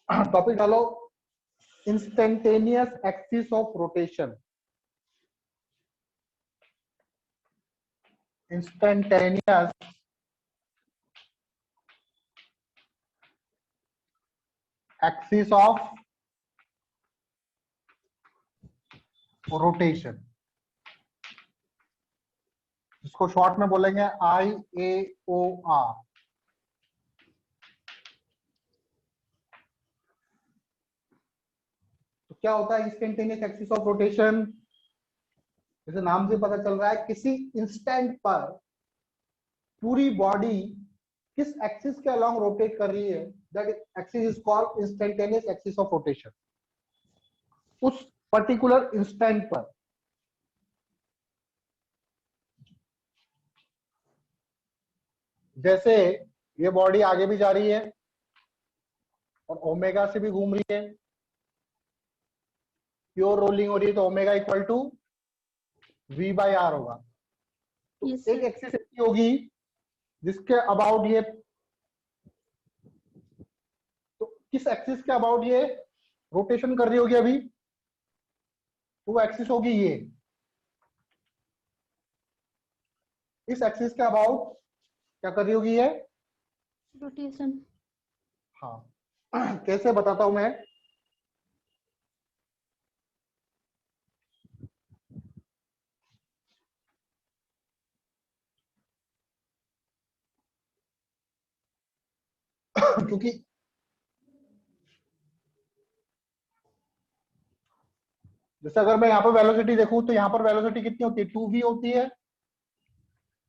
Topic डालो, instantaneous axis of rotation. Instantaneous axis of rotation, इसको short में बोलेंगे IAOR। तो क्या होता है इंस्टेंटेनियस एक्सिस ऑफ रोटेशन? जैसे नाम से पता चल रहा है, किसी इंस्टेंट पर पूरी बॉडी किस एक्सिस के अलोंग रोटेट कर रही है, that axis is called instantaneous axis of rotation. उस पर्टिकुलर इंस्टेंट पर जैसे ये बॉडी आगे भी जा रही है और ओमेगा से भी घूम रही है, प्योर रोलिंग हो रही है, तो ओमेगा इक्वल टू V/R होगा। तो Yes, एक sir. एक्सिस ऐसी होगी जिसके अबाउट ये, तो किस एक्सिस के अबाउट ये रोटेशन कर रही होगी अभी, तो वो एक्सिस होगी ये। इस एक्सिस के अबाउट क्या कर रही होगी ये? Rotation. हाँ कैसे बताता हूं मैं। क्योंकि जैसे अगर मैं यहाँ पर वेलोसिटी देखूं, तो यहाँ पर वेलोसिटी कितनी होती है? 2v होती है।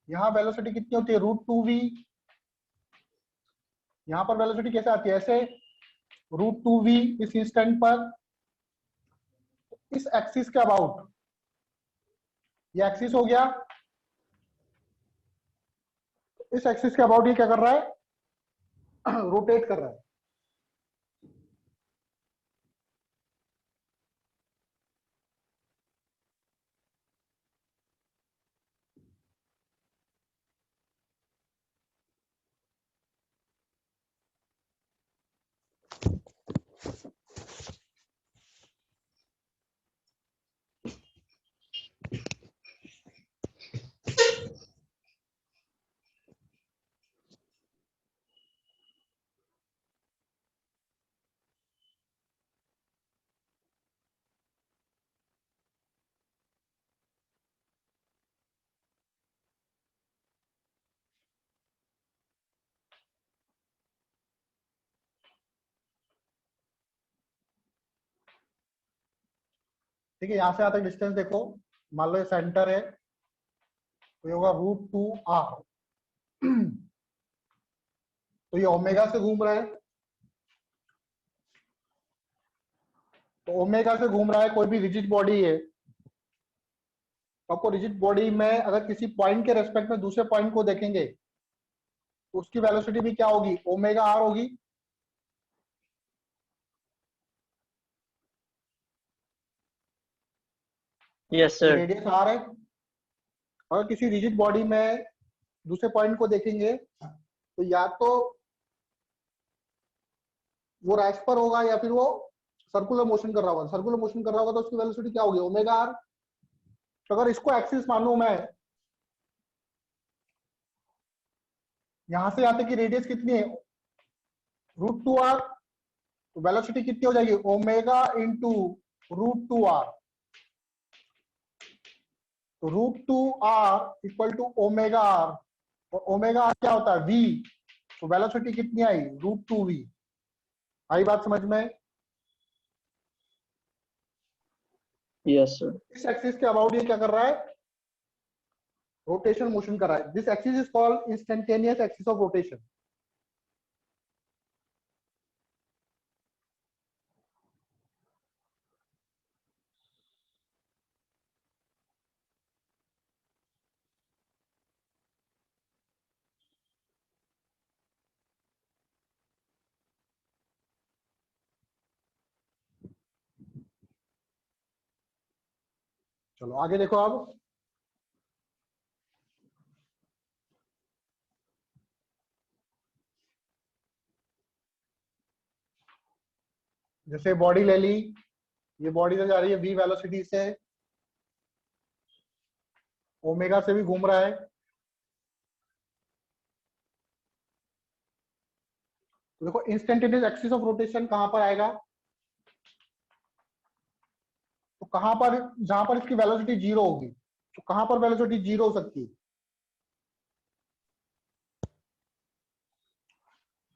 यहाँ वेलोसिटी कितनी होती है? √2v। यहाँ पर वेलोसिटी कैसे आती है? ऐसे √2v इस इंस्टेंट पर, इस एक्सिस के अबाउट, ये एक्सिस हो गया, इस एक्सिस के अबाउट ये क्या कर रहा है? रोटेट कर रहा है। ठीक है, यहां से यहाँ तक डिस्टेंस देखो, मान लो ये सेंटर है, तो ये होगा √2r। तो ये ओमेगा से घूम रहा है, तो ओमेगा से घूम रहा है, कोई भी रिजिड बॉडी है, तो आपको रिजिड बॉडी में अगर किसी पॉइंट के रेस्पेक्ट में दूसरे पॉइंट को देखेंगे, तो उसकी वेलोसिटी भी क्या होगी? ω/r होगी। यस ये सर। रेडियस r है। अगर किसी रिजिड बॉडी में दूसरे पॉइंट को देखेंगे, तो या तो वो रैश पर होगा या फिर वो सर्कुलर मोशन कर रहा होगा। सर्कुलर मोशन कर रहा होगा तो उसकी वेलोसिटी क्या होगी? ω/r। तो अगर इसको एक्सिस मानूं मैं, यहां से यहाँ तक की रेडियस कितनी है? √2r। तो वेलोसिटी कितनी हो जाएगी? Omega into √2r। तो √2r इक्वल टू ω/r, और ω/r क्या होता है? v। तो वेलोसिटी कितनी आई? √2v। आई बात समझ में? Yes sir. इस एक्सिस के अबाउट ये क्या कर रहा है? रोटेशन मोशन कर रहा है। This axis is called instantaneous axis of rotation. चलो आगे देखो अब। जैसे बॉडी ले ली, ये बॉडी से जा रही है v वेलोसिटी से, ओमेगा से भी घूम रहा है। तो देखो इंस्टेंटेनियस एक्सिस ऑफ रोटेशन कहां पर आएगा, तो कहां पर, जहां पर इसकी वेलोसिटी जीरो होगी, तो कहां पर वेलोसिटी जीरो हो सकती है,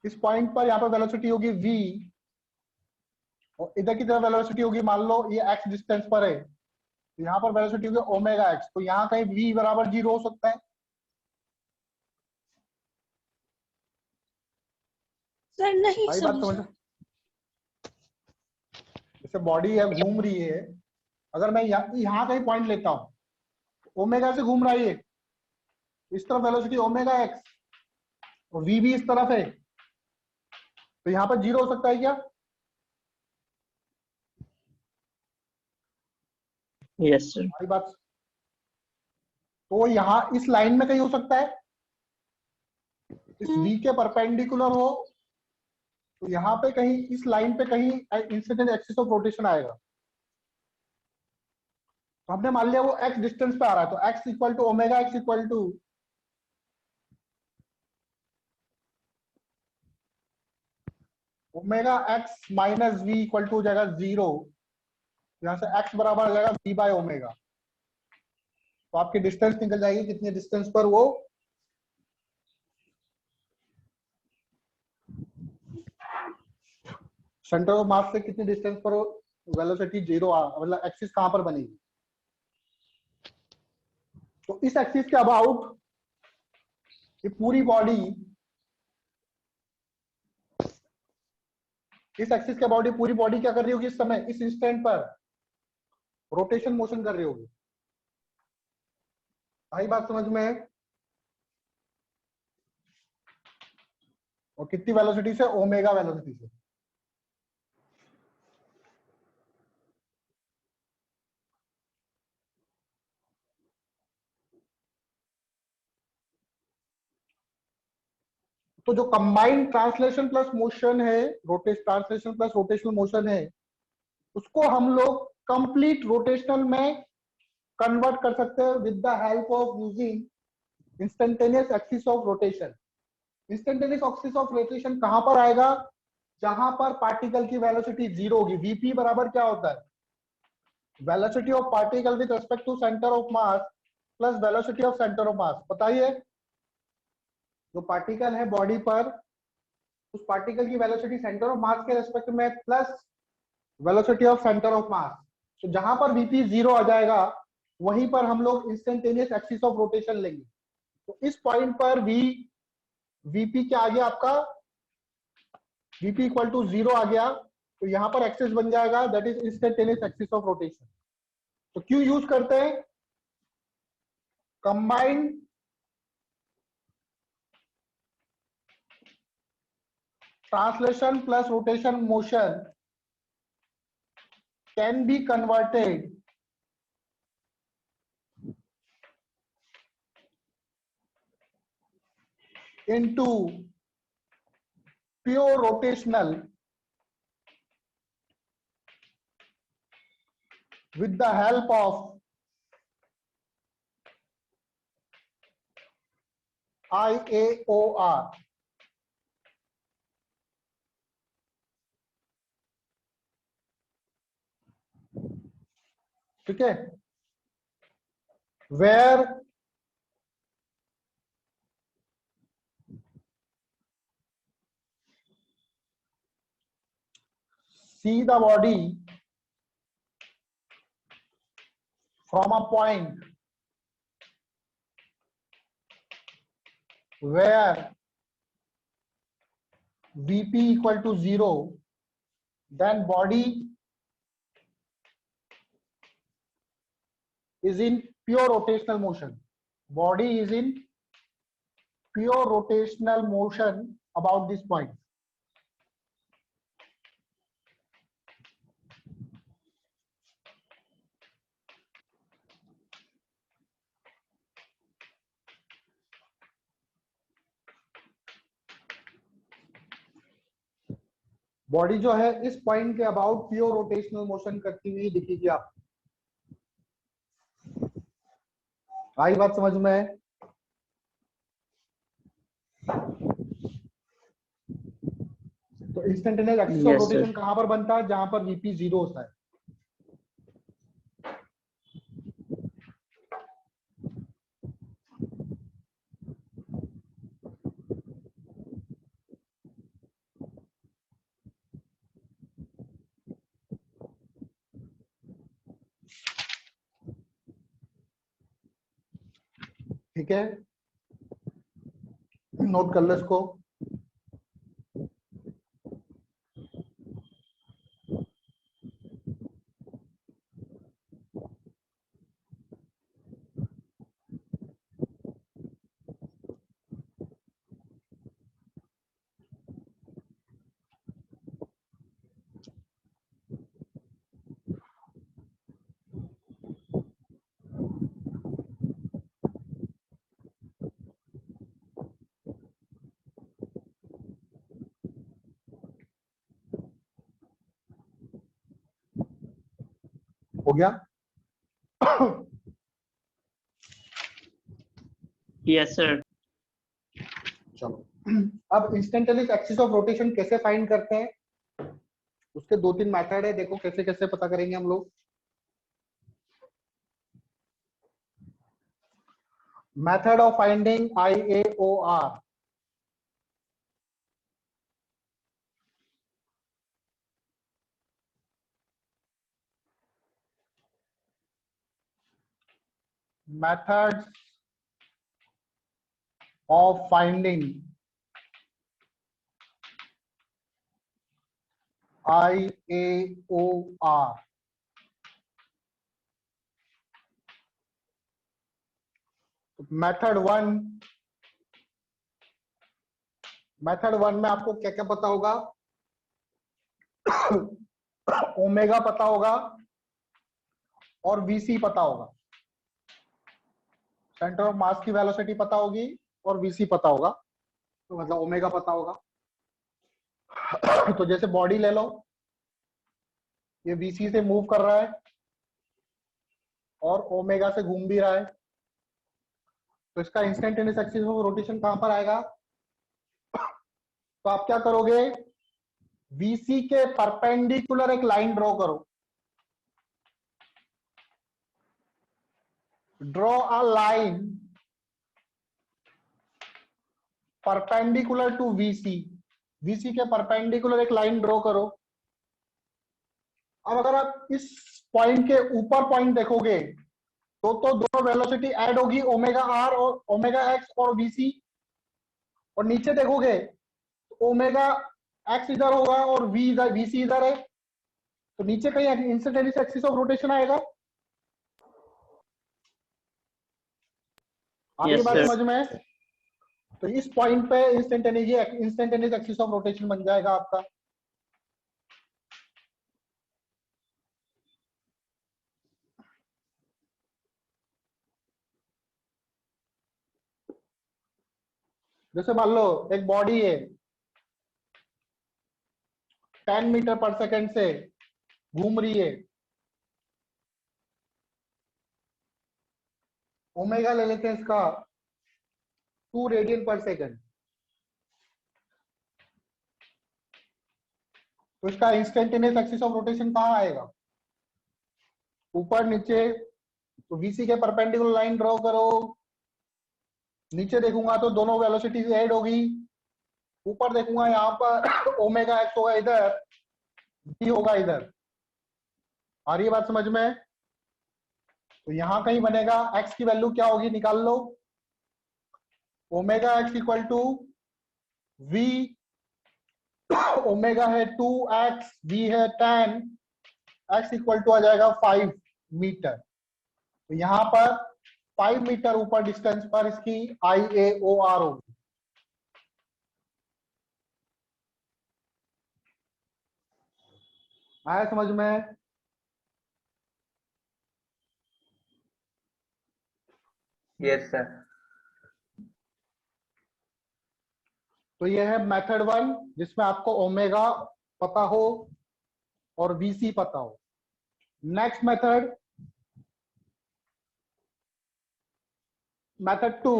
इस पॉइंट पर यहाँ पर वेलोसिटी होगी v, और इधर की तरफ वेलोसिटी होगी, मान लो ये x डिस्टेंस पर है, तो यहाँ पर वेलोसिटी होगी ओमेगा x, तो यहाँ कहीं v बराबर जीरो हो सकता है। सर नहीं भाई बात समझ, समझा। जैसे बॉडी है घूम रही है, अगर मैं यहाँ कहीं पॉइंट लेता हूँ, ओमेगा से घूम रहा है ये, इस तरफ वेलोसिटी ओमेगा एक्स और v भी इस तरफ है, तो यहाँ पर जीरो हो सकता है क्या? Yes, sir. भाई बात, तो यहाँ इस लाइन में कहीं हो सकता है, इस v के परपेंडिकुलर हो, तो यहाँ पे कहीं इस लाइन पे कहीं इंसिडेंट एक्सिस ऑफ रोटेशन आएगा। तो हमने मान लिया वो x डिस्टेंस पे आ रहा है, तो x equal to omega x equal to omega x minus V equal to हो जाएगा जीरो, यहाँ से x बराबर आ जाएगा v बाय ओमेगा। तो आपकी डिस्टेंस निकल जाएगी कितने डिस्टेंस पर वो सेंटर ऑफ मास से कितने डिस्टेंस पर वेलोसिटी जीरो मतलब एक्सिस कहां पर बनेगी। तो इस एक्सिस के अबाउट ये पूरी बॉडी, इस एक्सिस के अबाउट ये पूरी बॉडी क्या कर रही होगी इस समय, इस इंस्टेंट पर रोटेशन मोशन कर रही होगी। आई बात समझ में है? और कितनी वेलोसिटी से, ओमेगा वेलोसिटी से। तो जो कंबाइंड ट्रांसलेशन प्लस मोशन है, ट्रांसलेशन प्लस रोटेशनल मोशन है, उसको हम लोग कंप्लीट रोटेशनल में कन्वर्ट कर सकते हैं with the help of using instantaneous axis of rotation. Instantaneous axis of rotation कहां पर आएगा, जहां पर पार्टिकल की वेलोसिटी जीरो होगी। वीपी बराबर क्या होता है, velocity of particle with respect to centre of mass plus velocity of centre of mass. बताइए, जो पार्टिकल है बॉडी पर, उस पार्टिकल की वेलोसिटी सेंटर ऑफ मास के रेस्पेक्ट में plus velocity of centre of मास। तो जहां पर वीपी जीरो आ जाएगा, वहीं पर हम लोग इंस्टेंटेनियस एक्सिस ऑफ रोटेशन लेंगे। तो इस पॉइंट पर वीपी क्या आ गया आपका, वीपी इक्वल टू जीरो आ गया, तो यहां पर एक्सिस बन जाएगा, that is instantaneous axis of rotation. तो क्यों यूज करते हैं combined translation plus rotation motion can be converted into pure rotational with the help of IAOR. ठीक है, where see the body from a point where Vp equal to zero, then body is in pure rotational motion. Body is in pure rotational motion about this point. Body जो है इस point के about pure rotational motion करती हुई दिखेगी आप। आई बात समझ में? तो instantaneous axis of Yes, sir. Rotation कहां पर बनता है? जहां पर वीपी 0 होता है। ठीक है, नोट कर लो इसको। हो गया? Yes, sir. चलो, अब इंस्टेंटेनियस एक्सिस ऑफ रोटेशन कैसे फाइंड करते हैं? उसके 2-3 मेथड है, देखो कैसे कैसे पता करेंगे हम लोग। Method of finding IAOR। Methods of finding IAOR। Method one में आपको क्या क्या पता होगा? ओमेगा पता होगा और वीसी पता होगा। सेंटर ऑफ मास की वेलोसिटी पता होगी और वीसी पता होगा, तो मतलब ओमेगा पता होगा। तो जैसे बॉडी ले लो, ये वीसी से मूव कर रहा है और ओमेगा से घूम भी रहा है, तो इसका इंस्टेंटेनियस एक्सिस ऑफ रोटेशन कहां पर आएगा? तो आप क्या करोगे? वीसी के परपेंडिकुलर एक लाइन ड्रॉ करो। Draw a line perpendicular to VC. VC के परपेंडिकुलर एक लाइन ड्रॉ करो। अब अगर आप इस पॉइंट के ऊपर पॉइंट देखोगे तो दोनों वेलोसिटी ऐड होगी, ओमेगा आर और ओमेगा एक्स और वीसी। और नीचे देखोगे तो ओमेगा एक्स इधर होगा और वी इधर, वीसी इधर है, तो नीचे कहीं इंस्टेंटेनियस एक्सिस ऑफ रोटेशन आएगा। आपकी Yes, बात sir. समझ में है? तो इस पॉइंट पे इंस्टेंटेनियस एक्सिस ऑफ रोटेशन बन जाएगा आपका। जैसे मान लो एक बॉडी है 10 मीटर पर सेकंड से घूम रही है, ओमेगा ले लेते हैं इसका 2 रेडियन पर सेकंड, तो इसका इंस्टेंटेनियस एक्सिस ऑफ रोटेशन कहां आएगा? ऊपर नीचे। तो वीसी के परपेंडिकुलर लाइन ड्रॉ करो। नीचे देखूंगा तो दोनों वेलोसिटीज ऐड होगी। ऊपर देखूंगा यहाँ पर ओमेगा एक्स होगा इधर, वी होगा इधर। आ रही है बात समझ में? तो यहां कहीं बनेगा, एक्स की वैल्यू क्या होगी निकाल लो। Omega x equal to v, omega है 2x, वी है 10, एक्स इक्वल टू आ जाएगा 5 मीटर। तो यहाँ पर 5 मीटर ऊपर डिस्टेंस पर इसकी IAOR होगी। आया समझ में? Yes sir. तो ये है मेथड वन, जिसमें आपको ओमेगा पता हो और VC पता हो। Next method, method 2।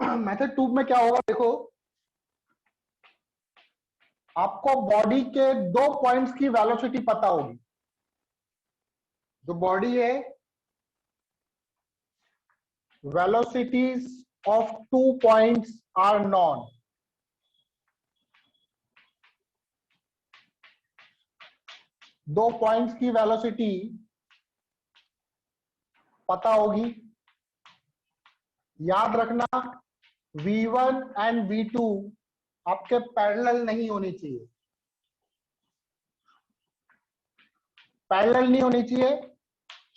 मेथड 2 में क्या होगा, देखो आपको बॉडी के 2 पॉइंट्स की वेलोसिटी पता होगी। जो बॉडी है, velocities of 2 points are known। दो पॉइंट्स की वेलोसिटी पता होगी। याद रखना V1 एंड V2 आपके पैरेलल नहीं होनी चाहिए, पैरेलल नहीं होनी चाहिए,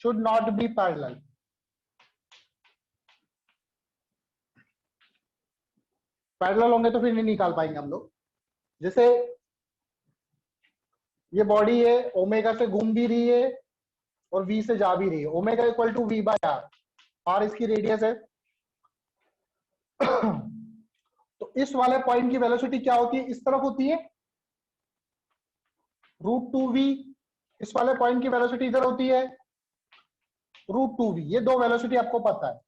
should not be parallel. Parallel होंगे तो फिर नहीं निकाल पाएंगे हम लोग। जैसे ये बॉडी है, ओमेगा से घूम भी रही है और V से जा भी रही है। Omega equal to V by R, R इसकी रेडियस है। तो इस वाले पॉइंट की वेलोसिटी क्या होती है, इस तरफ होती है √2v। इस वाले पॉइंट की वेलोसिटी इधर होती है √2v। ये दो वेलोसिटी आपको पता है।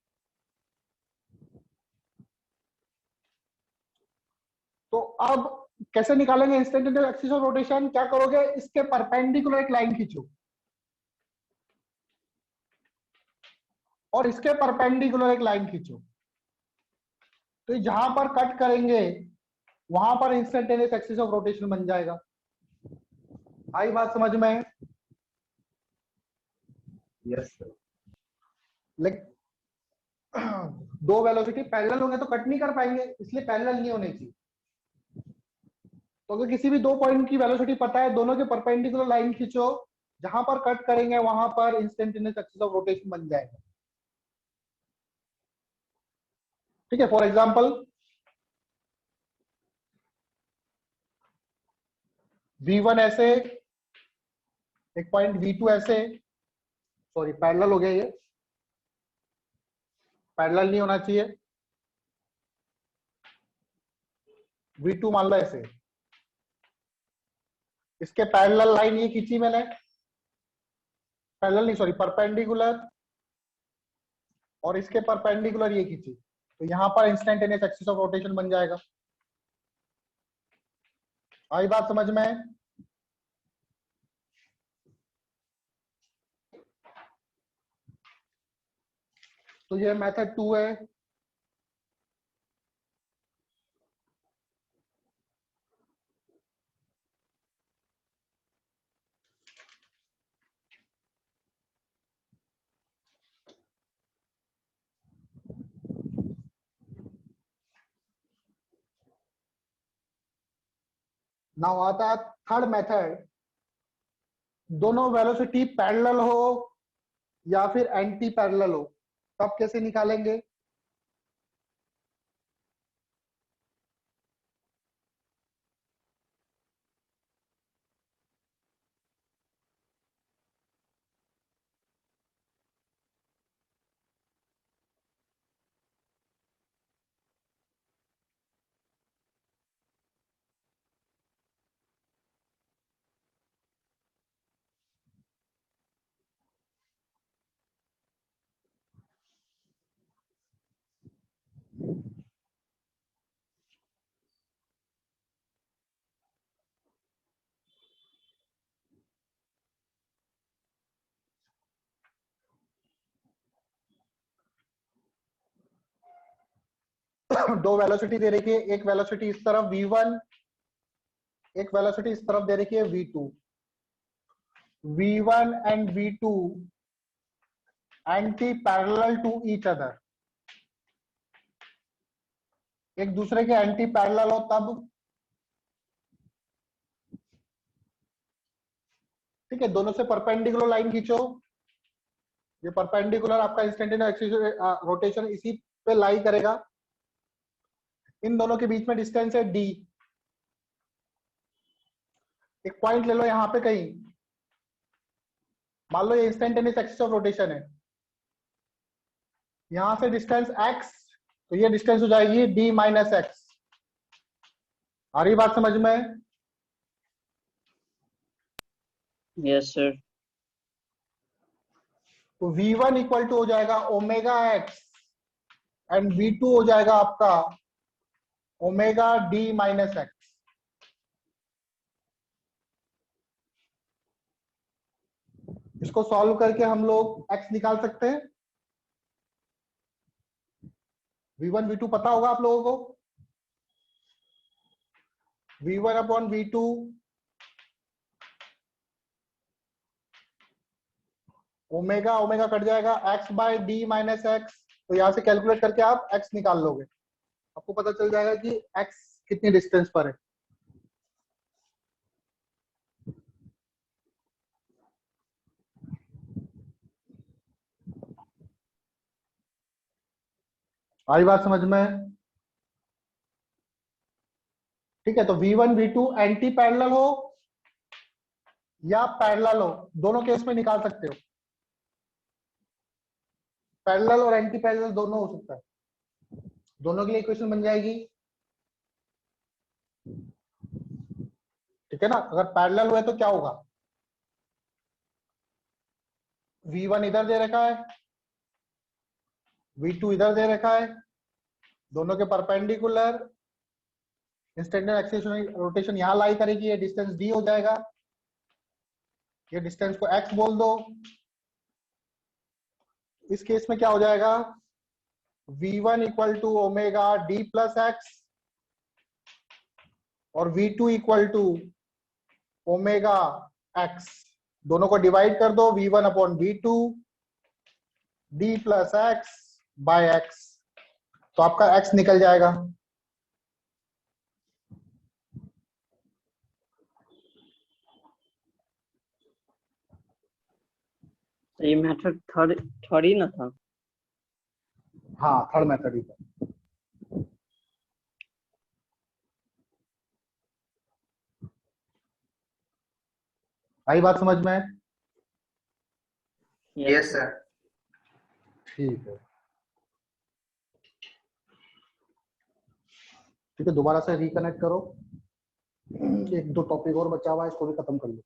तो अब कैसे निकालेंगे इंस्टेंटेनियस एक्सिस ऑफ रोटेशन? क्या करोगे, इसके परपेंडिकुलर एक लाइन खींचो और इसके परपेंडिकुलर एक लाइन खींचो। तो जहां पर कट करेंगे वहां पर इंस्टेंटेनियस एक्सिस ऑफ रोटेशन बन जाएगा। आई बात समझ में? Yes sir. लाइक दो वेलोसिटी पैरेलल होंगे तो कट नहीं कर पाएंगे, इसलिए पैरेलल नहीं होने चाहिए। तो अगर किसी भी दो पॉइंट की वेलोसिटी पता है, दोनों के परपेंडिकुलर लाइन खींचो, जहां पर कट करेंगे वहां पर इंस्टेंटेनियस एक्सिस ऑफ रोटेशन बन जाएगा। ठीक है, फॉर एग्जांपल V1 ऐसे, एक पॉइंट V2 ऐसे, सॉरी पैरेलल हो गया, ये पैरेलल नहीं होना चाहिए। V2 मान लो ऐसे, इसके पैरेलल लाइन ये खींची मैंने, पैरेलल नहीं सॉरी परपेंडिकुलर, और इसके परपेंडिकुलर ये खींची, तो यहां पर इंस्टेंटेनियस एक्सिस ऑफ रोटेशन बन जाएगा। आई बात समझ में? तो ये मेथड 2 है। नाउ आता है थर्ड मेथड। दोनों वेलोसिटी पैरेलल हो या फिर एंटी पैरेलल हो, तब कैसे निकालेंगे? दो वेलोसिटी दे रखी है, एक वेलोसिटी इस तरफ V1, एक वेलोसिटी इस तरफ दे रखी है V2। V1 and V2 anti parallel to each other, एक दूसरे के एंटी पैरेलल हो तब। ठीक है, दोनों से परपेंडिकुलर लाइन खींचो, ये परपेंडिकुलर आपका इंस्टेंटेनियस एक्सिस रोटेशन इसी पे लाई करेगा। इन दोनों के बीच में डिस्टेंस है D। एक पॉइंट ले लो यहां पे कहीं, मान लो ये इंस्टेंटेनियस एक्सिस ऑफ रोटेशन है, यहां से डिस्टेंस x, तो ये डिस्टेंस हो जाएगी D - x। आ रही बात समझ में? Yes sir. तो V1 इक्वल टू हो जाएगा ओमेगा एक्स एंड V2 हो जाएगा आपका ओमेगा डी माइनस एक्स। इसको सॉल्व करके हम लोग x निकाल सकते हैं। V1 V2 पता होगा आप लोगों को। V1 upon V2 omega omega cut जाएगा x by D minus x. तो यहां से कैलकुलेट करके आप x निकाल लोगे, आपको पता चल जाएगा कि x कितनी डिस्टेंस पर है। आई बात समझ में? ठीक है, तो V1 V2 एंटी पैरेलल हो या पैरेलल हो, दोनों केस में निकाल सकते हो। पैरेलल और एंटी पैरेलल दोनों हो सकता है, दोनों के लिए इक्वेशन बन जाएगी। ठीक है ना। अगर पैरेलल हुए तो क्या होगा, V1 इधर दे रखा है, V2 इधर दे रखा है, दोनों के परपेंडिकुलर इंस्टेंटेनियस एक्सीलरेशन रोटेशन यहां लाई करेगी, ये डिस्टेंस d हो जाएगा, ये डिस्टेंस को x बोल दो। इस केस में क्या हो जाएगा, V1 equal to omega D plus x और V2 equal to omega x. दोनों को डिवाइड कर दो, V1 upon V2 D plus x by x, तो आपका x निकल जाएगा। ये मेथड थर्ड ही ना था? हाँ, थर्ड मेथड ही था। आई बात समझ में? Yes sir. ठीक है, ठीक है, दोबारा से रिकनेक्ट करो। एक दो टॉपिक और बचा हुआ है, इसको भी खत्म कर लो।